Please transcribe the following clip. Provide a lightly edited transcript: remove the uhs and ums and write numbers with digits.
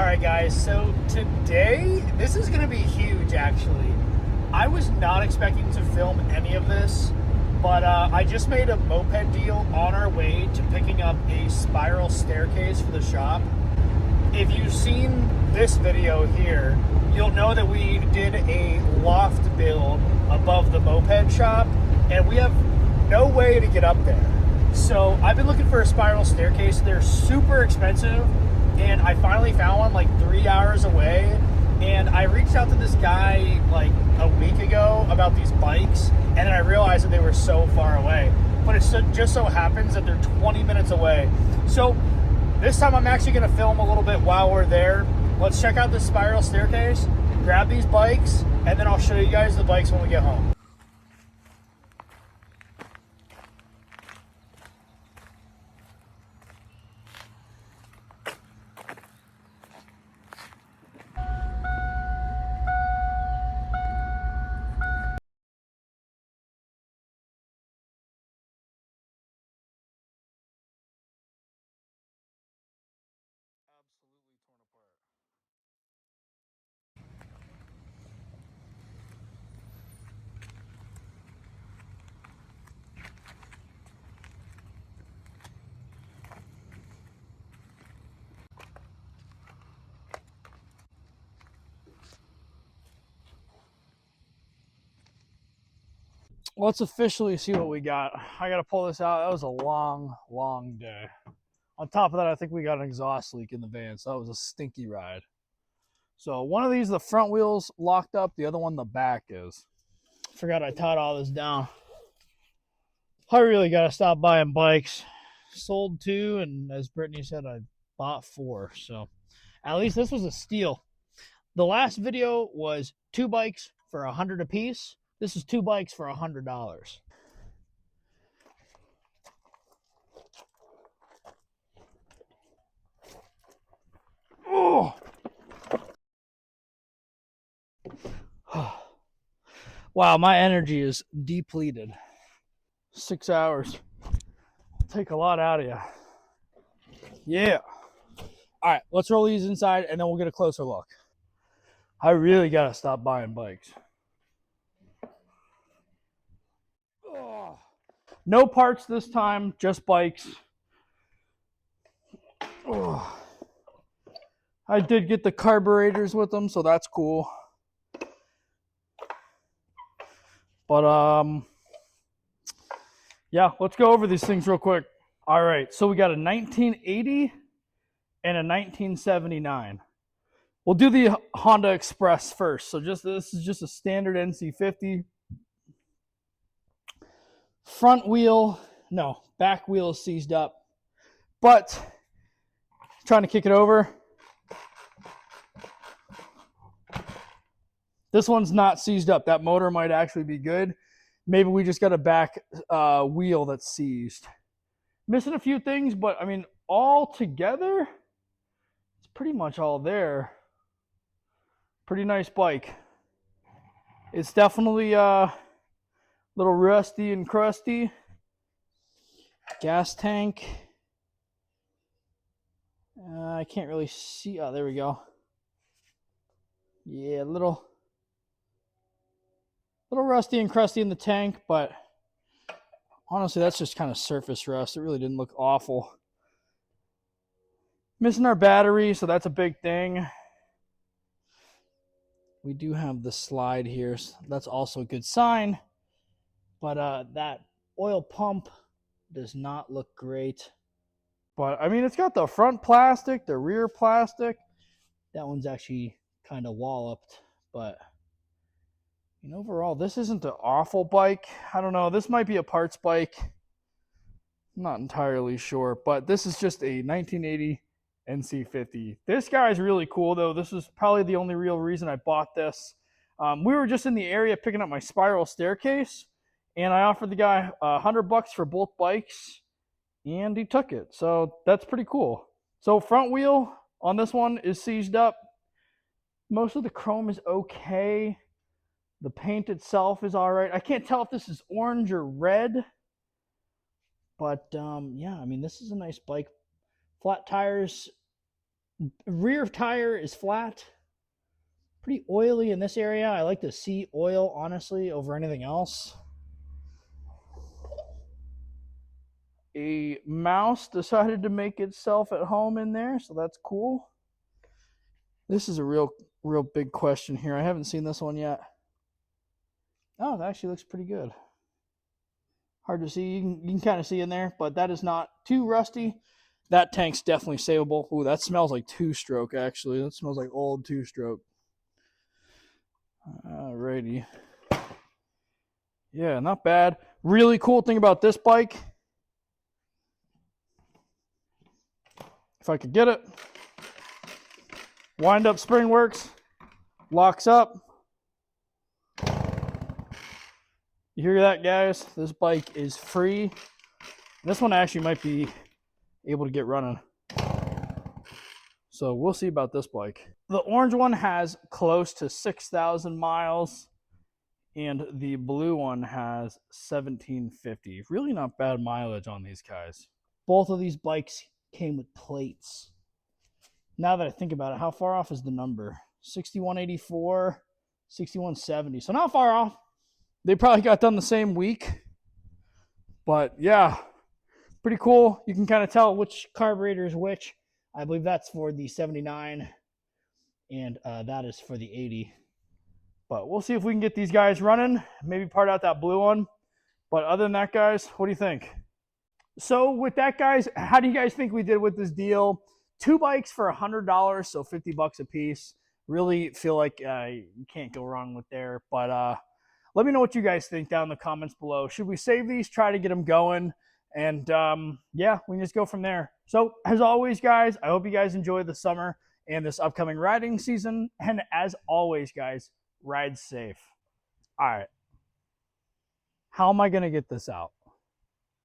Alright guys, so today, this is going to be huge actually. I was not expecting to film any of this, but I just made a moped deal on our way to picking up a spiral staircase for the shop. If you've seen this video here, you'll know that we did a loft build above the moped shop, and we have no way to get up there. So I've been looking for a spiral staircase. They're super expensive, and I finally found one like 3 hours away. And I reached out to this guy like a week ago about these bikes, and then I realized that they were so far away. But it just so happens that they're 20 minutes away. So this time I'm actually going to film a little bit while we're there. Let's check out this spiral staircase, grab these bikes, and then I'll show you guys the bikes when we get home. Let's officially see what we got. I gotta pull this out. That was a long day. On top of that, I think we got an exhaust leak in the van, so that was a stinky ride. So one of these, the front wheel's locked up, the other one, the back is. Forgot I tied all this down. I really gotta stop buying bikes. Sold 2, and as Brittany said, I bought 4. So at least this was a steal. The last video was 2 bikes for $100 a piece. This is 2 bikes for $100. Oh. Wow, my energy is depleted. 6 hours. Take a lot out of you. Yeah. All right, let's roll these inside and then we'll get a closer look. I really gotta stop buying bikes. No parts this time, just bikes. Oh. I did get the carburetors with them, so that's cool. But yeah, let's go over these things real quick. All right, so we got a 1980 and a 1979. We'll do the Honda Express first. So this is just a standard NC50. Front wheel, no, back wheel is seized up. But trying to kick it over. This one's not seized up. That motor might actually be good. Maybe we just got a back wheel that's seized. Missing a few things, but I mean, all together, it's pretty much all there. Pretty nice bike. It's definitely a little rusty and crusty. Gas tank. I can't really see. Oh, there we go. Yeah, a little rusty and crusty in the tank, but honestly, that's just kind of surface rust. It really didn't look awful. Missing our battery, so that's a big thing. We do have the slide here, so that's also a good sign. But that oil pump does not look great. But I mean, it's got the front plastic, the rear plastic. That one's actually kind of walloped, but and overall, this isn't an awful bike. I don't know. This might be a parts bike. I'm not entirely sure, but this is just a 1980 NC50. This guy's really cool, though. This is probably the only real reason I bought this. We were just in the area picking up my spiral staircase, and I offered the guy $100 for both bikes, and he took it. So that's pretty cool. So front wheel on this one is seized up. Most of the chrome is okay. The paint itself is all right. I can't tell if this is orange or red, but yeah, I mean, this is a nice bike. Flat tires Rear tire is flat. Pretty oily in this area. I like to see oil, honestly, over anything else. A mouse decided to make itself at home in there, so that's cool. This is a real big question here. I haven't seen this one yet. Oh, that actually looks pretty good. Hard to see. You can kind of see in there, but that is not too rusty. That tank's definitely savable. Ooh, that smells like two-stroke, actually. That smells like old two-stroke. Alrighty. Yeah, not bad. Really cool thing about this bike, if I could get it, wind up spring works, locks up. You hear that, guys? This bike is free. This one actually might be able to get running. So we'll see about this bike. The orange one has close to 6,000 miles, and the blue one has 1,750. Really not bad mileage on these guys. Both of these bikes came with plates. Now that I think about it, how far off is the number? 6184, 6170. So not far off. They probably got done the same week. But yeah, pretty cool. You can kind of tell which carburetor is which. I believe that's for the 79, and that is for the 80. But we'll see if we can get these guys running. Maybe part out that blue one. But other than that, guys, what do you think? So with that, guys, how do you guys think we did with this deal? 2 bikes for $100, so $50 a piece. Really feel like you can't go wrong with there. But let me know what you guys think down in the comments below. Should we save these, try to get them going? And yeah, we can just go from there. So as always, guys, I hope you guys enjoy the summer and this upcoming riding season. And as always, guys, ride safe. All right. How am I going to get this out?